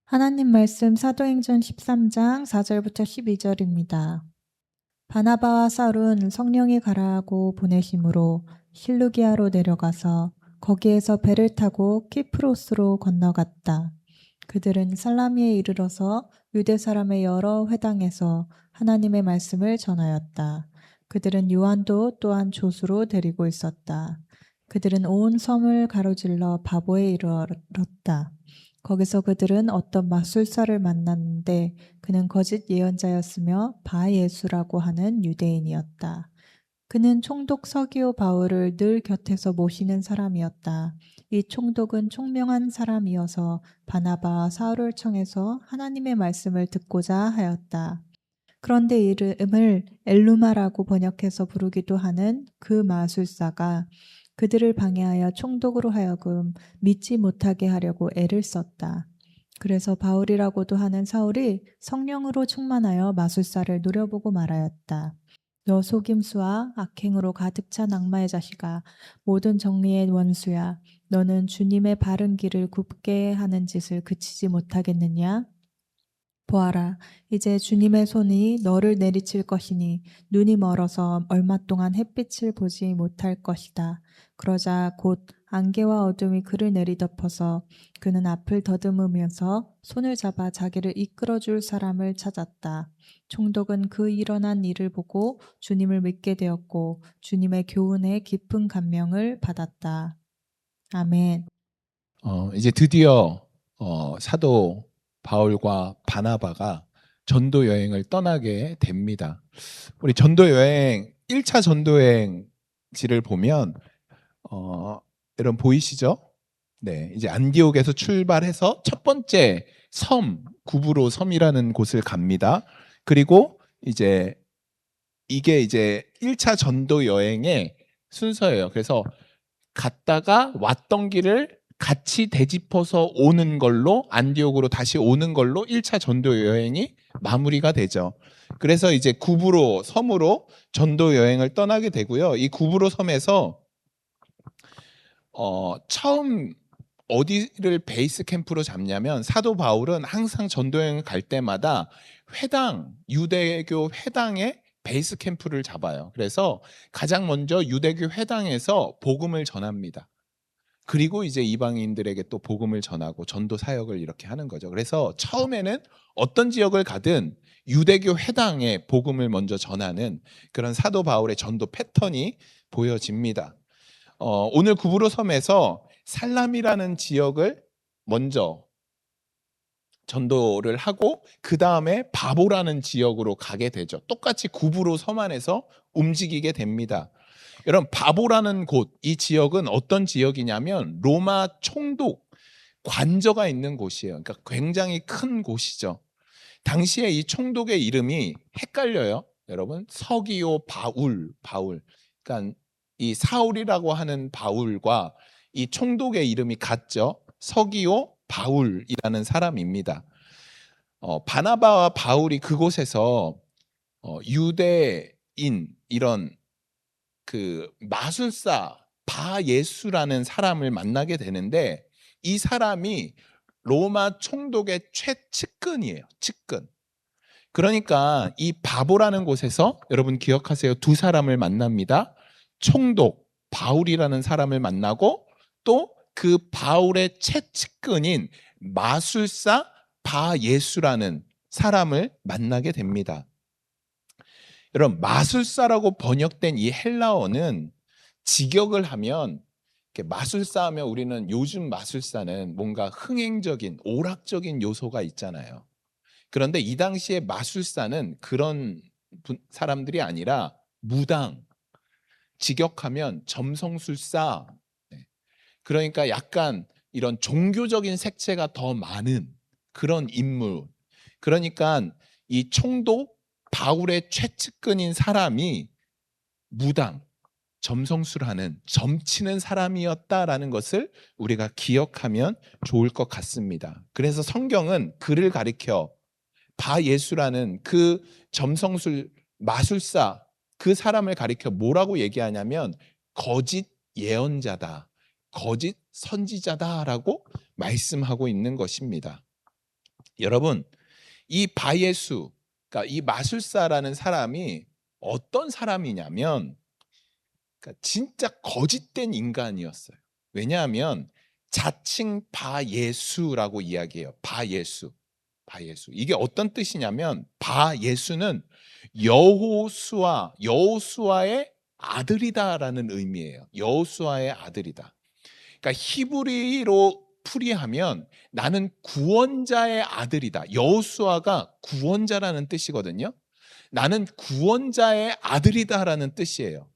하나님 말씀 사도행전 13장 4절부터 12절입니다. 바나바와 사울은 성령이 가라하고 보내심으로 실루기아로 내려가서 거기에서 배를 타고 키프로스로 건너갔다. 그들은 살라미에 이르러서 유대 사람의 여러 회당에서 하나님의 말씀을 전하였다. 그들은 요한도 또한 조수로 데리고 있었다. 그들은 온 섬을 가로질러 바보에 이르렀다. 거기서 그들은 어떤 마술사를 만났는데 그는 거짓 예언자였으며 바예수라고 하는 유대인이었다. 그는 총독 서기오 바울을 늘 곁에서 모시는 사람이었다. 이 총독은 총명한 사람이어서 바나바와 사울을 청해서 하나님의 말씀을 듣고자 하였다. 그런데 이름을 엘루마라고 번역해서 부르기도 하는 그 마술사가 그들을 방해하여 총독으로 하여금 믿지 못하게 하려고 애를 썼다. 그래서 바울이라고도 하는 사울이 성령으로 충만하여 마술사를 노려보고 말하였다. 너 속임수와 악행으로 가득 찬 악마의 자식아, 모든 정리의 원수야. 너는 주님의 바른 길을 굽게 하는 짓을 그치지 못하겠느냐? 보아라, 이제 주님의 손이 너를 내리칠 것이니 눈이 멀어서 얼마 동안 햇빛을 보지 못할 것이다. 그러자 곧 안개와 어둠이 그를 내리덮어서 그는 앞을 더듬으면서 손을 잡아 자기를 이끌어줄 사람을 찾았다. 총독은 그 일어난 일을 보고 주님을 믿게 되었고 주님의 교훈에 깊은 감명을 받았다. 아멘. 이제 드디어 사도 바울과 바나바가 전도 여행을 떠나게 됩니다. 우리 전도 여행 1차 전도 여행지를 보면 여러분 보이시죠? 네, 이제 안디옥에서 출발해서 첫 번째 섬 구브로 섬이라는 곳을 갑니다. 그리고 이제 이게 이제 1차 전도 여행의 순서예요. 그래서 갔다가 왔던 길을 같이 되짚어서 오는 걸로, 안디옥으로 다시 오는 걸로 1차 전도 여행이 마무리가 되죠. 그래서 이제 구브로 섬으로 전도 여행을 떠나게 되고요. 이 구브로 섬에서 처음 어디를 베이스 캠프로 잡냐면 사도 바울은 항상 전도 여행을 갈 때마다 회당, 유대교 회당에 베이스 캠프를 잡아요. 그래서 가장 먼저 유대교 회당에서 복음을 전합니다. 그리고 이제 이방인들에게 또 복음을 전하고 전도 사역을 이렇게 하는 거죠. 그래서 처음에는 어떤 지역을 가든 유대교 회당에 복음을 먼저 전하는 그런 사도 바울의 전도 패턴이 보여집니다. 오늘 구브로 섬에서 살람이라는 지역을 먼저 전도를 하고 그 다음에 바보라는 지역으로 가게 되죠. 똑같이 구브로 섬 안에서 움직이게 됩니다. 여러분, 바보라는 곳, 이 지역은 어떤 지역이냐면 로마 총독 관저가 있는 곳이에요. 그러니까 굉장히 큰 곳이죠. 당시에 이 총독의 이름이 헷갈려요. 여러분, 서기오 바울. 그러니까 이 사울이라고 하는 바울과 이 총독의 이름이 같죠. 서기오 바울이라는 사람입니다. 바나바와 바울이 그곳에서 유대인 이런 그 마술사 바예수라는 사람을 만나게 되는데 이 사람이 로마 총독의 최측근이에요. 측근. 그러니까 이 바보라는 곳에서 여러분 기억하세요. 두 사람을 만납니다. 총독 바울이라는 사람을 만나고 또 그 바울의 최측근인 마술사 바예수라는 사람을 만나게 됩니다. 여러분, 마술사라고 번역된 이 헬라어는 직역을 하면 마술사 하면 우리는 요즘 마술사는 뭔가 흥행적인 오락적인 요소가 있잖아요. 그런데 이 당시에 마술사는 그런 사람들이 아니라 무당, 직역하면 점성술사, 그러니까 약간 이런 종교적인 색채가 더 많은 그런 인물. 그러니까 이 총독 바울의 최측근인 사람이 무당, 점성술하는 점치는 사람이었다라는 것을 우리가 기억하면 좋을 것 같습니다. 그래서 성경은 그를 가리켜 바예수라는 그 점성술 마술사 그 사람을 가리켜 뭐라고 얘기하냐면 거짓 예언자다, 거짓 선지자다라고 말씀하고 있는 것입니다. 여러분, 이 바예수, 그러니까 이 마술사라는 사람이 어떤 사람이냐면, 그러니까 진짜 거짓된 인간이었어요. 왜냐하면 자칭 바예수라고 이야기해요. 바예수. 바예수. 이게 어떤 뜻이냐면 바예수는 여호수아의 아들이다라는 의미예요. 여호수아의 아들이다. 그러니까 히브리로 풀이하면 나는 구원자의 아들이다. 여호수아가 구원자라는 뜻이거든요. 나는 구원자의 아들이다라는 뜻이에요.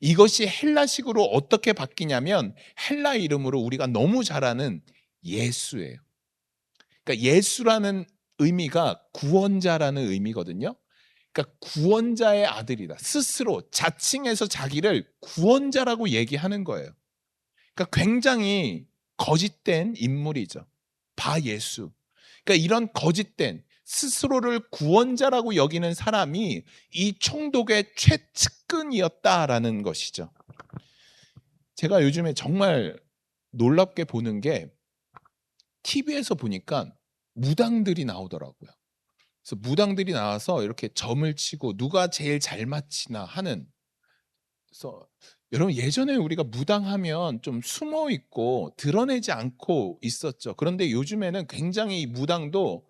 이것이 헬라식으로 어떻게 바뀌냐면 헬라 이름으로 우리가 너무 잘 아는 예수예요. 그러니까 예수라는 의미가 구원자라는 의미거든요. 그러니까 구원자의 아들이다. 스스로 자칭해서 자기를 구원자라고 얘기하는 거예요. 그러니까 굉장히 거짓된 인물이죠. 바예수. 그러니까 이런 거짓된 스스로를 구원자라고 여기는 사람이 이 총독의 최측근이었다라는 것이죠. 제가 요즘에 정말 놀랍게 보는 게 TV에서 보니까 무당들이 나오더라고요. 그래서 무당들이 나와서 이렇게 점을 치고 누가 제일 잘 맞히나 하는. 그래서 여러분, 예전에 우리가 무당하면 좀 숨어 있고 드러내지 않고 있었죠. 그런데 요즘에는 굉장히 이 무당도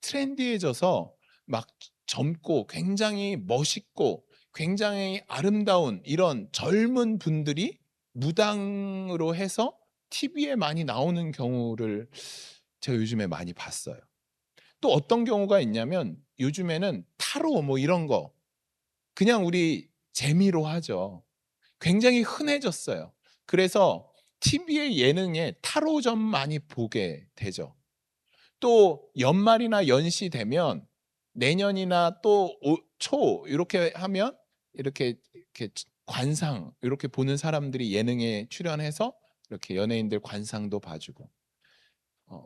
트렌디해져서 막 젊고 굉장히 멋있고 굉장히 아름다운 이런 젊은 분들이 무당으로 해서 TV에 많이 나오는 경우를 제가 요즘에 많이 봤어요. 또 어떤 경우가 있냐면 요즘에는 타로 뭐 이런 거 그냥 우리 재미로 하죠. 굉장히 흔해졌어요. 그래서 TV의 예능에 타로점 많이 보게 되죠. 또 연말이나 연시 되면 내년이나 또 초 이렇게 하면 이렇게 관상 이렇게 보는 사람들이 예능에 출연해서 이렇게 연예인들 관상도 봐주고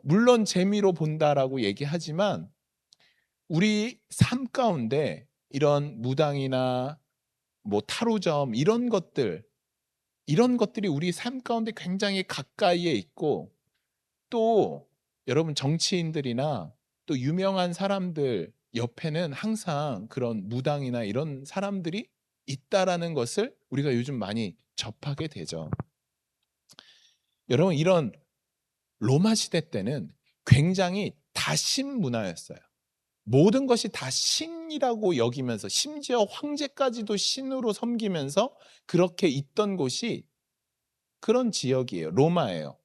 물론 재미로 본다라고 얘기하지만 우리 삶 가운데 이런 무당이나 뭐 타로점 이런 것들이 우리 삶 가운데 굉장히 가까이에 있고 또 여러분 정치인들이나 또 유명한 사람들 옆에는 항상 그런 무당이나 이런 사람들이 있다라는 것을 우리가 요즘 많이 접하게 되죠. 여러분 이런 로마 시대 때는 굉장히 다신 문화였어요. 모든 것이 다 신이라고 여기면서 심지어 황제까지도 신으로 섬기면서 그렇게 있던 곳이 그런 지역이에요. 로마예요.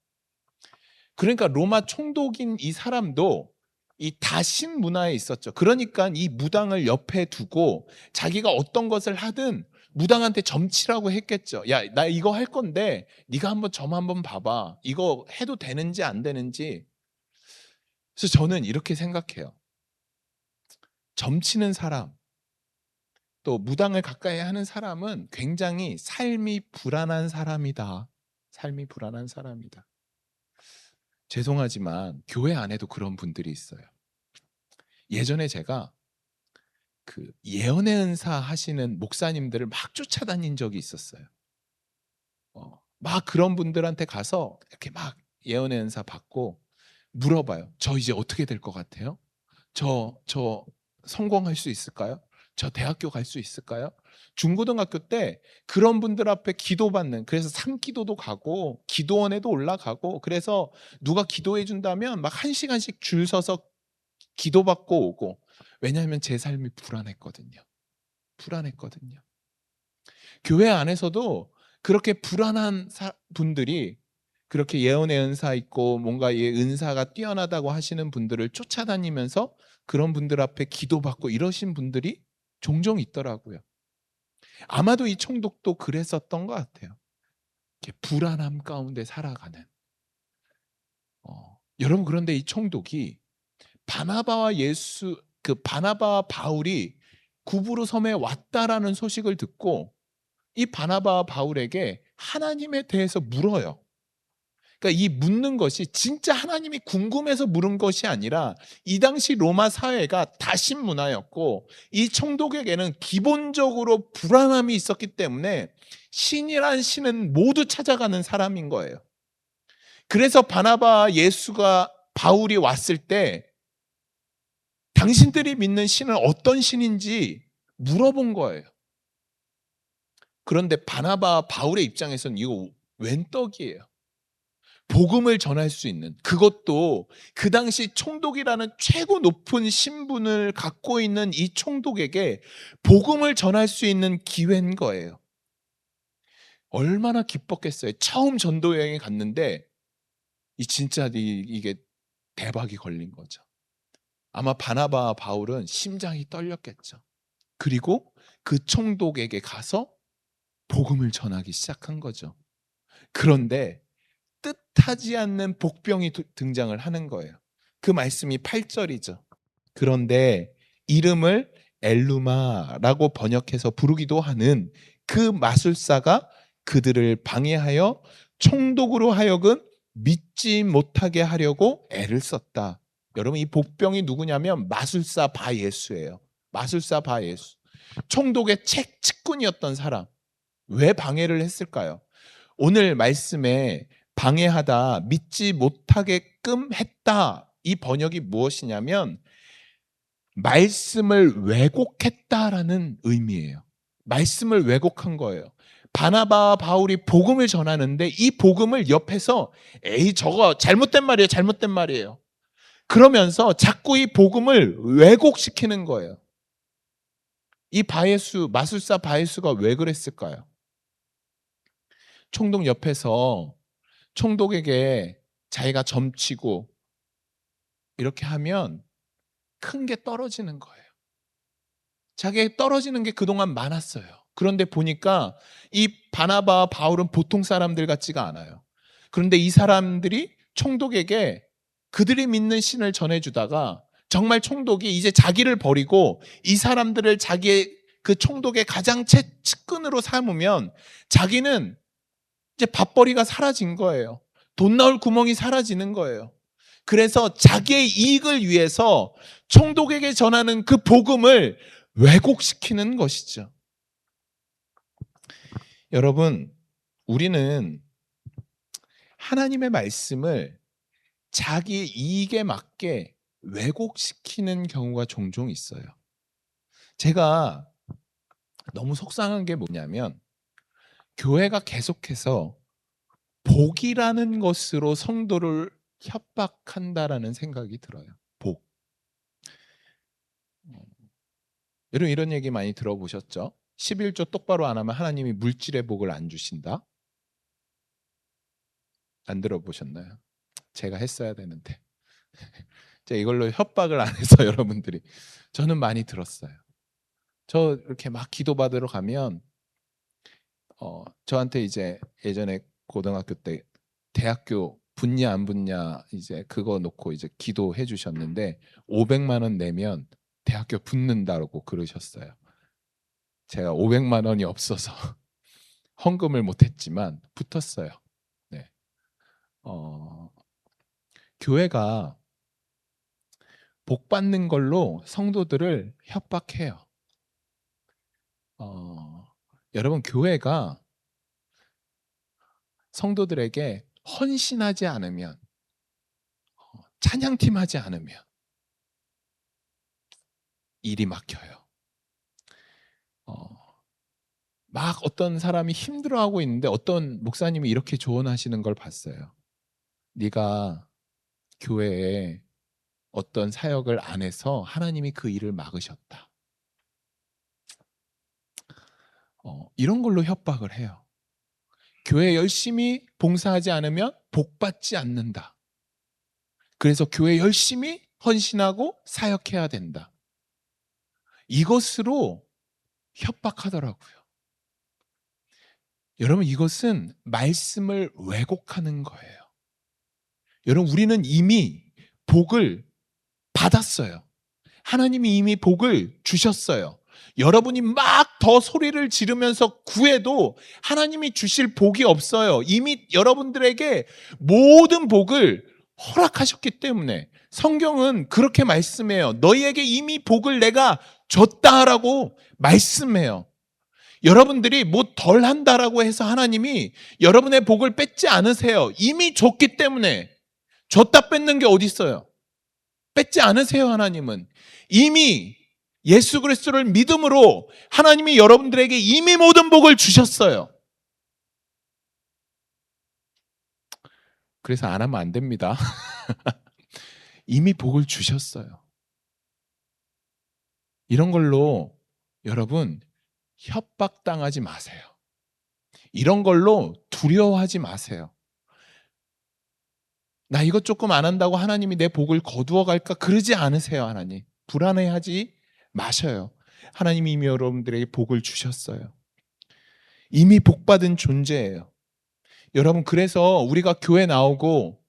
그러니까 로마 총독인 이 사람도 이 다신 문화에 있었죠. 그러니까 이 무당을 옆에 두고 자기가 어떤 것을 하든 무당한테 점치라고 했겠죠. 야, 나 이거 할 건데 네가 한번 점 한번 봐봐. 이거 해도 되는지 안 되는지. 그래서 저는 이렇게 생각해요. 점치는 사람, 또 무당을 가까이 하는 사람은 굉장히 삶이 불안한 사람이다. 삶이 불안한 사람이다. 죄송하지만 교회 안에도 그런 분들이 있어요. 예전에 제가 그 예언의 은사 하시는 목사님들을 막 쫓아다닌 적이 있었어요. 막 그런 분들한테 가서 이렇게 막 예언의 은사 받고 물어봐요. 저 이제 어떻게 될 것 같아요? 저 성공할 수 있을까요? 저 대학교 갈 수 있을까요? 중고등학교 때 그런 분들 앞에 기도받는, 그래서 산기도도 가고 기도원에도 올라가고, 그래서 누가 기도해 준다면 막 1시간씩 줄 서서 기도받고 오고. 왜냐하면 제 삶이 불안했거든요. 불안했거든요. 교회 안에서도 그렇게 불안한 분들이 그렇게 예언의 은사 있고 뭔가 이 은사가 뛰어나다고 하시는 분들을 쫓아다니면서 그런 분들 앞에 기도받고 이러신 분들이 종종 있더라고요. 아마도 이 총독도 그랬었던 것 같아요. 이렇게 불안함 가운데 살아가는. 여러분, 그런데 이 총독이 바나바와 바울이 구브로 섬에 왔다라는 소식을 듣고 이 바나바와 바울에게 하나님에 대해서 물어요. 그러니까 이 묻는 것이 진짜 하나님이 궁금해서 물은 것이 아니라 이 당시 로마 사회가 다신 문화였고 이 총독에게는 기본적으로 불안함이 있었기 때문에 신이란 신은 모두 찾아가는 사람인 거예요. 그래서 바울이 왔을 때 당신들이 믿는 신은 어떤 신인지 물어본 거예요. 그런데 바나바, 바울의 입장에서는 이거 웬 떡이에요. 복음을 전할 수 있는, 그것도 그 당시 총독이라는 최고 높은 신분을 갖고 있는 이 총독에게 복음을 전할 수 있는 기회인 거예요. 얼마나 기뻤겠어요. 처음 전도 여행에 갔는데 진짜 이게 대박이 걸린 거죠. 아마 바나바와 바울은 심장이 떨렸겠죠. 그리고 그 총독에게 가서 복음을 전하기 시작한 거죠. 그런데 뜻하지 않는 복병이 등장을 하는 거예요. 그 말씀이 8절이죠. 그런데 이름을 엘루마라고 번역해서 부르기도 하는 그 마술사가 그들을 방해하여 총독으로 하여금 믿지 못하게 하려고 애를 썼다. 여러분, 이 복병이 누구냐면 마술사 바 예수예요. 마술사 바 예수. 총독의 측근이었던 사람. 왜 방해를 했을까요? 오늘 말씀에 방해하다, 믿지 못하게끔 했다. 이 번역이 무엇이냐면 말씀을 왜곡했다라는 의미예요. 말씀을 왜곡한 거예요. 바나바와 바울이 복음을 전하는데 이 복음을 옆에서 에이 저거 잘못된 말이에요. 잘못된 말이에요. 그러면서 자꾸 이 복음을 왜곡시키는 거예요. 이 바예수, 마술사 바예수가 왜 그랬을까요? 총독 옆에서 총독에게 자기가 점치고 이렇게 하면 큰 게 떨어지는 거예요. 자기가 떨어지는 게 그동안 많았어요. 그런데 보니까 이 바나바와 바울은 보통 사람들 같지가 않아요. 그런데 이 사람들이 총독에게 그들이 믿는 신을 전해주다가 정말 총독이 이제 자기를 버리고 이 사람들을 자기의 그 총독의 가장 측근으로 삼으면 자기는 이제 밥벌이가 사라진 거예요. 돈 나올 구멍이 사라지는 거예요. 그래서 자기의 이익을 위해서 총독에게 전하는 그 복음을 왜곡시키는 것이죠. 여러분, 우리는 하나님의 말씀을 자기 이익에 맞게 왜곡시키는 경우가 종종 있어요. 제가 너무 속상한 게 뭐냐면 교회가 계속해서 복이라는 것으로 성도를 협박한다라는 생각이 들어요. 복. 여러분 이런 얘기 많이 들어보셨죠? 11조 똑바로 안 하면 하나님이 물질의 복을 안 주신다? 안 들어보셨나요? 제가 했어야 되는데. 제가 이걸로 협박을 안 해서 여러분들이. 저는 많이 들었어요. 저 이렇게 막 기도받으러 가면 저한테 이제 예전에 고등학교 때 대학교 붙냐 안 붙냐 이제 그거 놓고 이제 기도해 주셨는데 500만 원 내면 대학교 붙는다고 그러셨어요. 제가 500만 원이 없어서 헌금을 못했지만 붙었어요. 네. 교회가 복 받는 걸로 성도들을 협박해요. 여러분 교회가 성도들에게 헌신하지 않으면 찬양팀 하지 않으면 일이 막혀요. 막 어떤 사람이 힘들어하고 있는데 어떤 목사님이 이렇게 조언하시는 걸 봤어요. 네가 교회에 어떤 사역을 안 해서 하나님이 그 일을 막으셨다. 이런 걸로 협박을 해요. 교회 열심히 봉사하지 않으면 복 받지 않는다. 그래서 교회 열심히 헌신하고 사역해야 된다. 이것으로 협박하더라고요. 여러분 이것은 말씀을 왜곡하는 거예요. 여러분 우리는 이미 복을 받았어요. 하나님이 이미 복을 주셨어요. 여러분이 막 더 소리를 지르면서 구해도 하나님이 주실 복이 없어요. 이미 여러분들에게 모든 복을 허락하셨기 때문에 성경은 그렇게 말씀해요. 너희에게 이미 복을 내가 줬다라고 말씀해요. 여러분들이 뭐 덜 한다라고 해서 하나님이 여러분의 복을 뺏지 않으세요. 이미 줬기 때문에. 줬다 뺏는 게 어디 있어요? 뺏지 않으세요. 하나님은 이미 예수 그리스도를 믿음으로 하나님이 여러분들에게 이미 모든 복을 주셨어요. 그래서 안 하면 안 됩니다. 이미 복을 주셨어요. 이런 걸로 여러분 협박당하지 마세요. 이런 걸로 두려워하지 마세요. 나 이것 조금 안 한다고 하나님이 내 복을 거두어 갈까? 그러지 않으세요. 하나님 불안해하지 마셔요. 하나님이 이미 여러분들에게 복을 주셨어요. 이미 복받은 존재예요. 여러분, 그래서 우리가 교회 나오고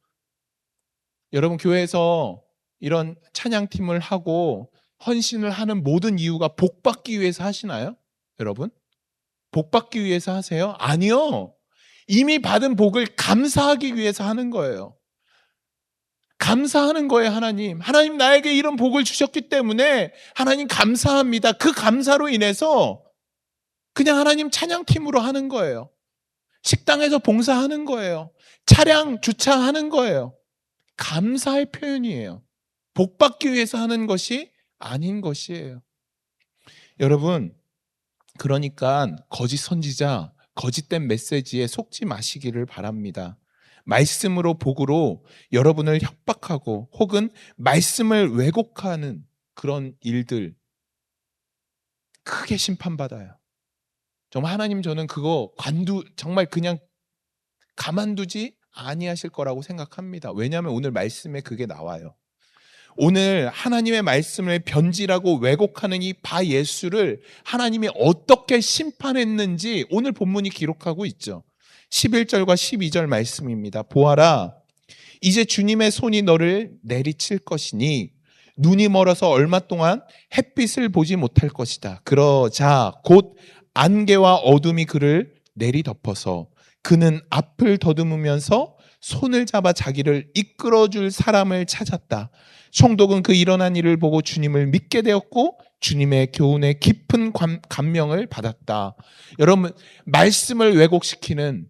여러분 교회에서 이런 찬양팀을 하고 헌신을 하는 모든 이유가 복받기 위해서 하시나요? 여러분? 복받기 위해서 하세요? 아니요. 이미 받은 복을 감사하기 위해서 하는 거예요. 감사하는 거예요. 하나님. 하나님 나에게 이런 복을 주셨기 때문에 하나님 감사합니다. 그 감사로 인해서 그냥 하나님 찬양팀으로 하는 거예요. 식당에서 봉사하는 거예요. 차량 주차하는 거예요. 감사의 표현이에요. 복받기 위해서 하는 것이 아닌 것이에요. 여러분, 그러니까 거짓 선지자, 거짓된 메시지에 속지 마시기를 바랍니다. 말씀으로 복으로 여러분을 협박하고 혹은 말씀을 왜곡하는 그런 일들 크게 심판받아요. 정말 하나님 저는 그거 정말 그냥 가만두지 아니하실 거라고 생각합니다. 왜냐하면 오늘 말씀에 그게 나와요. 오늘 하나님의 말씀을 변질하고 왜곡하는 이 바 예수를 하나님이 어떻게 심판했는지 오늘 본문이 기록하고 있죠. 11절과 12절 말씀입니다. 보아라, 이제 주님의 손이 너를 내리칠 것이니 눈이 멀어서 얼마 동안 햇빛을 보지 못할 것이다. 그러자 곧 안개와 어둠이 그를 내리덮어서 그는 앞을 더듬으면서 손을 잡아 자기를 이끌어줄 사람을 찾았다. 총독은 그 일어난 일을 보고 주님을 믿게 되었고 주님의 교훈에 깊은 감명을 받았다. 여러분, 말씀을 왜곡시키는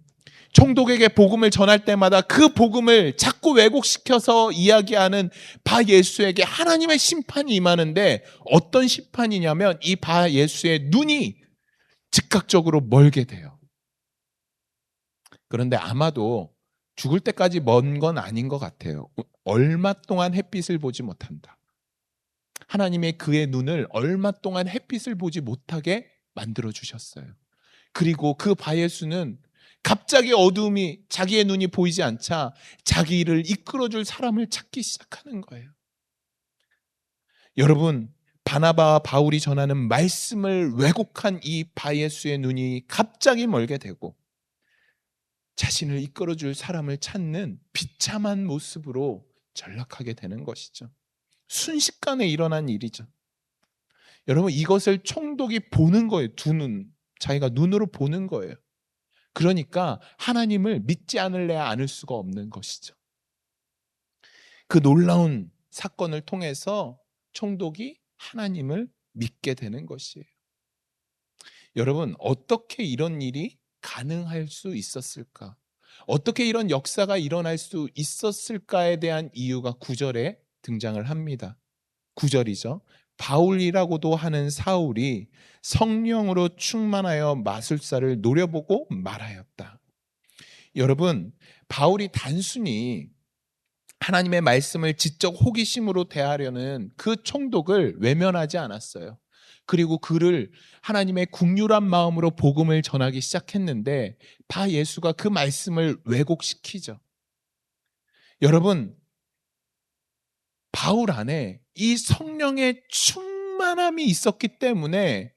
총독에게 복음을 전할 때마다 그 복음을 자꾸 왜곡시켜서 이야기하는 바 예수에게 하나님의 심판이 임하는데 어떤 심판이냐면 이 바 예수의 눈이 즉각적으로 멀게 돼요. 그런데 아마도 죽을 때까지 먼 건 아닌 것 같아요. 얼마 동안 햇빛을 보지 못한다. 하나님의 그의 눈을 얼마 동안 햇빛을 보지 못하게 만들어 주셨어요. 그리고 그 바 예수는 갑자기 어두움이 자기의 눈이 보이지 않자 자기 일을 이끌어줄 사람을 찾기 시작하는 거예요. 여러분, 바나바와 바울이 전하는 말씀을 왜곡한 이 바 예수의 눈이 갑자기 멀게 되고 자신을 이끌어줄 사람을 찾는 비참한 모습으로 전락하게 되는 것이죠. 순식간에 일어난 일이죠. 여러분, 이것을 총독이 보는 거예요. 두 눈, 자기가 눈으로 보는 거예요. 그러니까 하나님을 믿지 않을래야 않을 수가 없는 것이죠. 그 놀라운 사건을 통해서 총독이 하나님을 믿게 되는 것이에요. 여러분, 어떻게 이런 일이 가능할 수 있었을까? 어떻게 이런 역사가 일어날 수 있었을까에 대한 이유가 9절에 등장을 합니다. 9절이죠. 바울이라고도 하는 사울이 성령으로 충만하여 마술사를 노려보고 말하였다. 여러분, 바울이 단순히 하나님의 말씀을 지적 호기심으로 대하려는 그 총독을 외면하지 않았어요. 그리고 그를 하나님의 국률한 마음으로 복음을 전하기 시작했는데 바 예수가 그 말씀을 왜곡시키죠. 여러분, 바울 안에 이 성령의 충만함이 있었기 때문에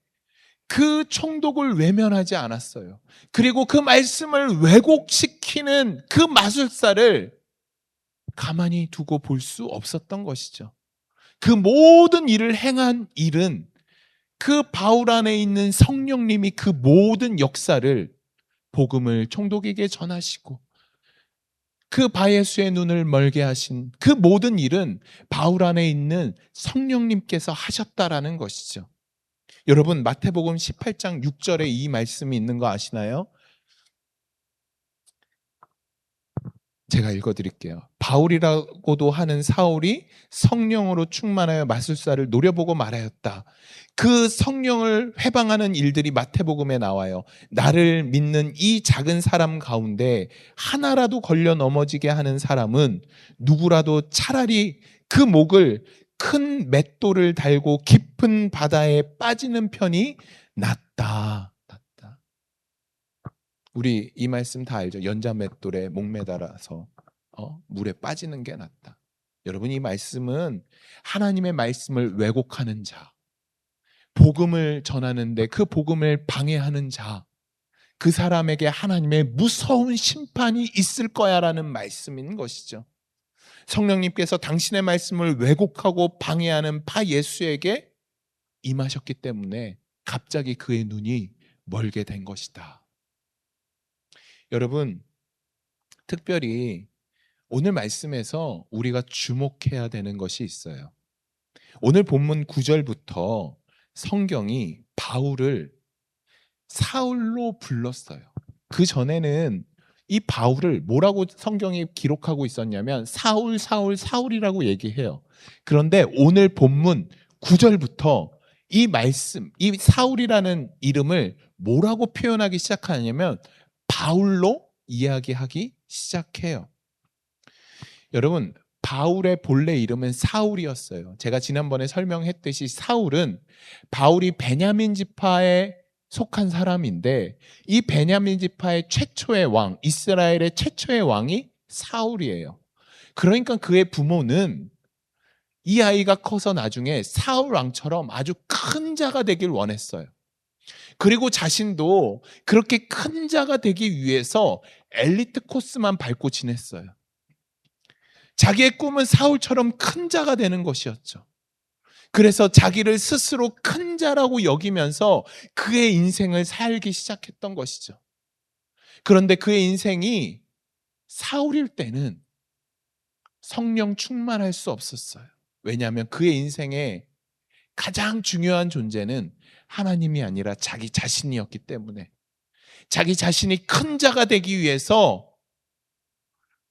그 총독을 외면하지 않았어요. 그리고 그 말씀을 왜곡시키는 그 마술사를 가만히 두고 볼 수 없었던 것이죠. 그 모든 일을 행한 일은 그 바울 안에 있는 성령님이 그 모든 역사를 복음을 총독에게 전하시고 그 바 예수의 눈을 멀게 하신 그 모든 일은 바울 안에 있는 성령님께서 하셨다라는 것이죠. 여러분, 마태복음 18장 6절에 이 말씀이 있는 거 아시나요? 제가 읽어드릴게요. 바울이라고도 하는 사울이 성령으로 충만하여 마술사를 노려보고 말하였다. 그 성령을 회방하는 일들이 마태복음에 나와요. 나를 믿는 이 작은 사람 가운데 하나라도 걸려 넘어지게 하는 사람은 누구라도 차라리 그 목을 큰 맷돌을 달고 깊은 바다에 빠지는 편이 낫다. 우리 이 말씀 다 알죠? 연자맷돌에 목 매달아서 물에 빠지는 게 낫다. 여러분, 이 말씀은 하나님의 말씀을 왜곡하는 자, 복음을 전하는데 그 복음을 방해하는 자, 그 사람에게 하나님의 무서운 심판이 있을 거야라는 말씀인 것이죠. 성령님께서 당신의 말씀을 왜곡하고 방해하는 바 예수에게 임하셨기 때문에 갑자기 그의 눈이 멀게 된 것이다. 여러분, 특별히 오늘 말씀에서 우리가 주목해야 되는 것이 있어요. 오늘 본문 9절부터 성경이 바울을 사울로 불렀어요. 그 전에는 이 바울을 뭐라고 성경이 기록하고 있었냐면 사울, 사울, 사울이라고 얘기해요. 그런데 오늘 본문 9절부터 이 말씀, 이 사울이라는 이름을 뭐라고 표현하기 시작하냐면 바울로 이야기하기 시작해요. 여러분, 바울의 본래 이름은 사울이었어요. 제가 지난번에 설명했듯이 사울은 바울이 베냐민 지파에 속한 사람인데 이 베냐민 지파의 최초의 왕, 이스라엘의 최초의 왕이 사울이에요. 그러니까 그의 부모는 이 아이가 커서 나중에 사울 왕처럼 아주 큰 자가 되길 원했어요. 그리고 자신도 그렇게 큰 자가 되기 위해서 엘리트 코스만 밟고 지냈어요. 자기의 꿈은 사울처럼 큰 자가 되는 것이었죠. 그래서 자기를 스스로 큰 자라고 여기면서 그의 인생을 살기 시작했던 것이죠. 그런데 그의 인생이 사울일 때는 성령 충만할 수 없었어요. 왜냐하면 그의 인생에 가장 중요한 존재는 하나님이 아니라 자기 자신이었기 때문에 자기 자신이 큰 자가 되기 위해서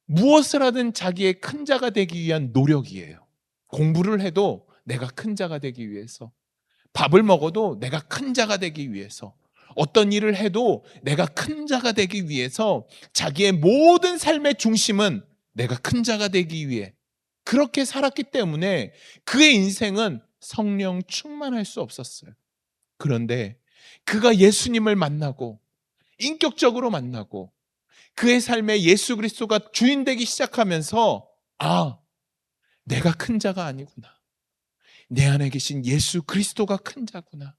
무엇을 하든 자기의 큰 자가 되기 위한 노력이에요. 공부를 해도 내가 큰 자가 되기 위해서, 밥을 먹어도 내가 큰 자가 되기 위해서, 어떤 일을 해도 내가 큰 자가 되기 위해서 자기의 모든 삶의 중심은 내가 큰 자가 되기 위해 그렇게 살았기 때문에 그의 인생은 성령 충만할 수 없었어요. 그런데 그가 예수님을 만나고 인격적으로 만나고 그의 삶에 예수 그리스도가 주인 되기 시작하면서 내가 큰 자가 아니구나. 내 안에 계신 예수 그리스도가 큰 자구나.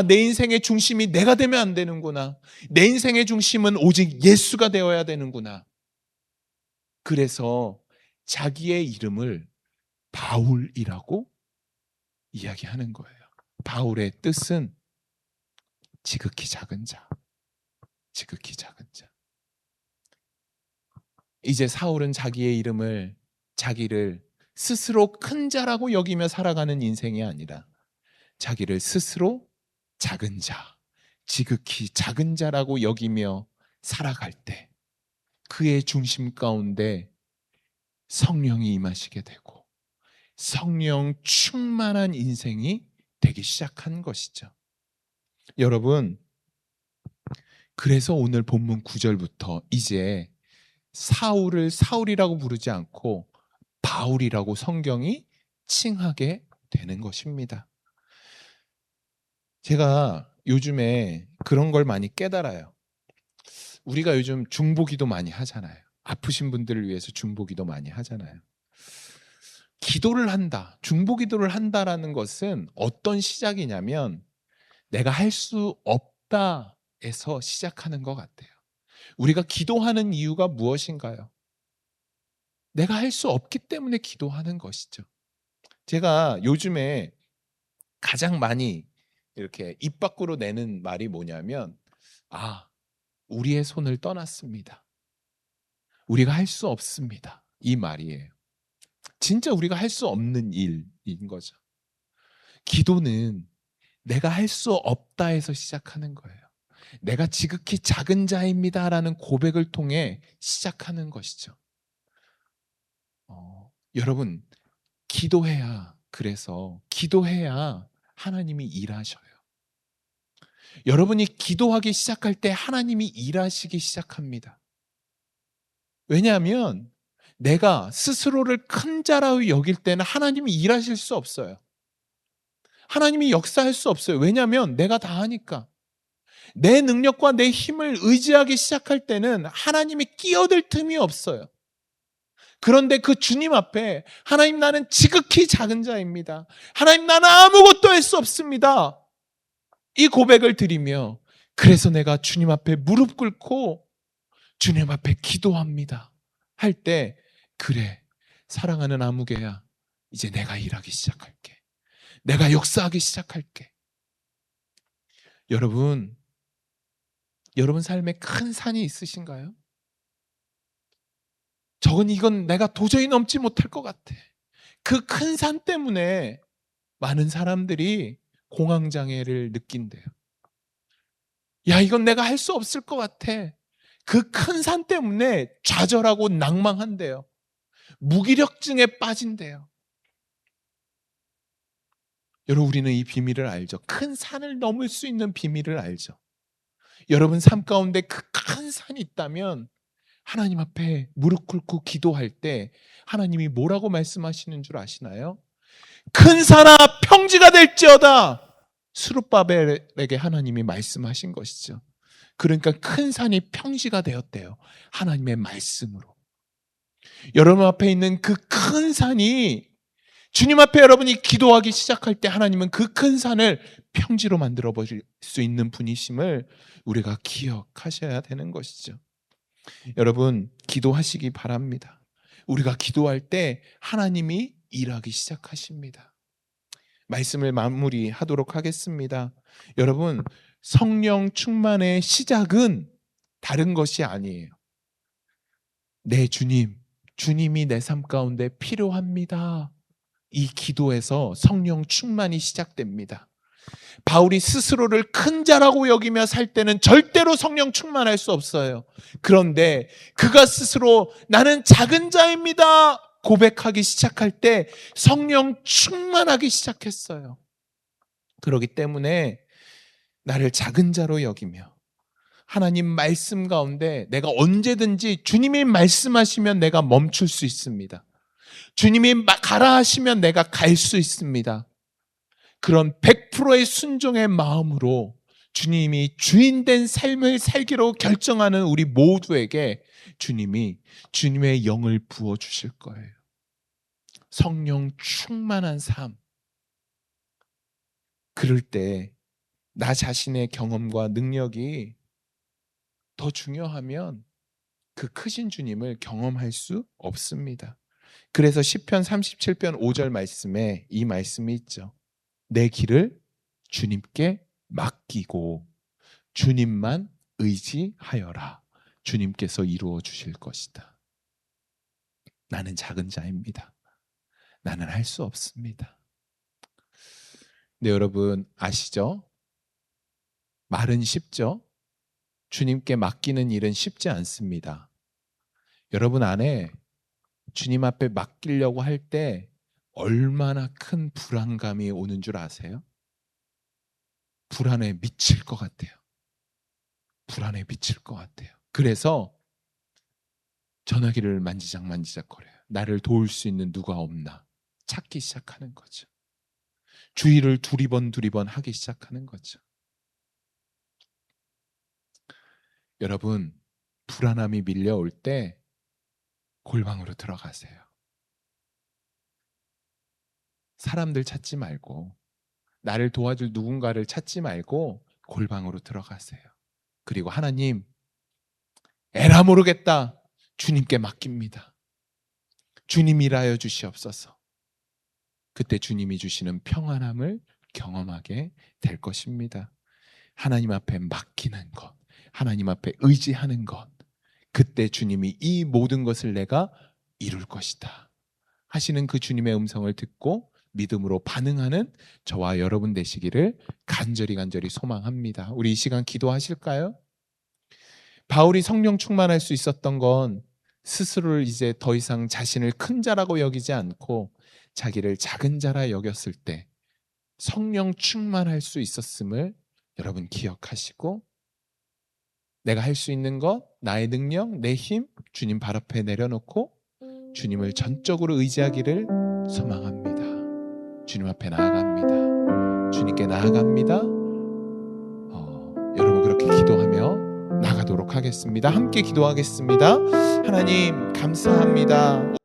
내 인생의 중심이 내가 되면 안 되는구나. 내 인생의 중심은 오직 예수가 되어야 되는구나. 그래서 자기의 이름을 바울이라고 이야기하는 거예요. 바울의 뜻은 지극히 작은 자, 지극히 작은 자. 이제 사울은 자기를 스스로 큰 자라고 여기며 살아가는 인생이 아니라 자기를 스스로 작은 자, 지극히 작은 자라고 여기며 살아갈 때 그의 중심 가운데 성령이 임하시게 되고 성령 충만한 인생이 되기 시작한 것이죠. 여러분, 그래서 오늘 본문 9절부터 이제 사울을 사울이라고 부르지 않고 바울이라고 성경이 칭하게 되는 것입니다. 제가 요즘에 그런 걸 많이 깨달아요. 우리가 요즘 중보기도 많이 하잖아요. 아프신 분들을 위해서 중보기도 많이 하잖아요. 기도를 한다, 중보기도를 한다라는 것은 어떤 시작이냐면 내가 할 수 없다에서 시작하는 것 같아요. 우리가 기도하는 이유가 무엇인가요? 내가 할 수 없기 때문에 기도하는 것이죠. 제가 요즘에 가장 많이 이렇게 입 밖으로 내는 말이 뭐냐면 우리의 손을 떠났습니다. 우리가 할 수 없습니다. 이 말이에요. 진짜 우리가 할 수 없는 일인 거죠. 기도는 내가 할 수 없다에서 시작하는 거예요. 내가 지극히 작은 자입니다라는 고백을 통해 시작하는 것이죠. 여러분, 그래서 기도해야 하나님이 일하셔요. 여러분이 기도하기 시작할 때 하나님이 일하시기 시작합니다. 왜냐하면 내가 스스로를 큰 자라고 여길 때는 하나님이 일하실 수 없어요. 하나님이 역사할 수 없어요. 왜냐하면 내가 다 하니까. 내 능력과 내 힘을 의지하기 시작할 때는 하나님이 끼어들 틈이 없어요. 그런데 그 주님 앞에 하나님, 나는 지극히 작은 자입니다. 하나님, 나는 아무것도 할 수 없습니다. 이 고백을 드리며, 그래서 내가 주님 앞에 무릎 꿇고 주님 앞에 기도합니다 할 때, 그래, 사랑하는 아무개야, 이제 내가 일하기 시작할게. 내가 역사하기 시작할게. 여러분 삶에 큰 산이 있으신가요? 이건 내가 도저히 넘지 못할 것 같아. 그 큰 산 때문에 많은 사람들이 공황장애를 느낀대요. 야, 이건 내가 할 수 없을 것 같아. 그 큰 산 때문에 좌절하고 낭망한대요. 무기력증에 빠진대요. 여러분, 우리는 이 비밀을 알죠. 큰 산을 넘을 수 있는 비밀을 알죠. 여러분 삶 가운데 그 큰 산이 있다면 하나님 앞에 무릎 꿇고 기도할 때 하나님이 뭐라고 말씀하시는 줄 아시나요? 큰 산아 평지가 될지어다. 스룹바벨에게 하나님이 말씀하신 것이죠. 그러니까 큰 산이 평지가 되었대요. 하나님의 말씀으로. 여러분 앞에 있는 그 큰 산이, 주님 앞에 여러분이 기도하기 시작할 때 하나님은 그 큰 산을 평지로 만들어 버릴 수 있는 분이심을 우리가 기억하셔야 되는 것이죠. 여러분, 기도하시기 바랍니다. 우리가 기도할 때 하나님이 일하기 시작하십니다. 말씀을 마무리하도록 하겠습니다. 여러분, 성령 충만의 시작은 다른 것이 아니에요. 내 주님이 내 삶 가운데 필요합니다. 이 기도에서 성령 충만이 시작됩니다. 바울이 스스로를 큰 자라고 여기며 살 때는 절대로 성령 충만할 수 없어요. 그런데 그가 스스로 나는 작은 자입니다 고백하기 시작할 때 성령 충만하기 시작했어요. 그렇기 때문에 나를 작은 자로 여기며 하나님 말씀 가운데 내가 언제든지 주님이 말씀하시면 내가 멈출 수 있습니다. 주님이 가라 하시면 내가 갈 수 있습니다. 그런 100%의 순종의 마음으로 주님이 주인된 삶을 살기로 결정하는 우리 모두에게 주님이 주님의 영을 부어주실 거예요. 성령 충만한 삶. 그럴 때 나 자신의 경험과 능력이 더 중요하면 그 크신 주님을 경험할 수 없습니다. 그래서 시편 37편 5절 말씀에 이 말씀이 있죠. 내 길을 주님께 맡기고 주님만 의지하여라. 주님께서 이루어 주실 것이다. 나는 작은 자입니다. 나는 할 수 없습니다. 네, 여러분 아시죠? 말은 쉽죠? 주님께 맡기는 일은 쉽지 않습니다. 여러분 안에 주님 앞에 맡기려고 할 때 얼마나 큰 불안감이 오는 줄 아세요? 불안에 미칠 것 같아요. 불안에 미칠 것 같아요. 그래서 전화기를 만지작거려요. 나를 도울 수 있는 누가 없나 찾기 시작하는 거죠. 주의를 두리번 하기 시작하는 거죠. 여러분, 불안함이 밀려올 때 골방으로 들어가세요. 사람들 찾지 말고, 나를 도와줄 누군가를 찾지 말고 골방으로 들어가세요. 그리고 하나님, 에라 모르겠다. 주님께 맡깁니다. 주님 일하여 주시옵소서. 그때 주님이 주시는 평안함을 경험하게 될 것입니다. 하나님 앞에 맡기는 것, 하나님 앞에 의지하는 것, 그때 주님이 이 모든 것을 내가 이룰 것이다 하시는 그 주님의 음성을 듣고 믿음으로 반응하는 저와 여러분 되시기를 간절히 소망합니다. 우리 이 시간 기도하실까요? 바울이 성령 충만할 수 있었던 건 스스로를 이제 더 이상 자신을 큰 자라고 여기지 않고 자기를 작은 자라 여겼을 때 성령 충만할 수 있었음을 여러분 기억하시고, 내가 할 수 있는 것, 나의 능력, 내 힘, 주님 발 앞에 내려놓고 주님을 전적으로 의지하기를 소망합니다. 주님 앞에 나아갑니다. 주님께 나아갑니다. 여러분 그렇게 기도하며 나가도록 하겠습니다. 함께 기도하겠습니다. 하나님 감사합니다.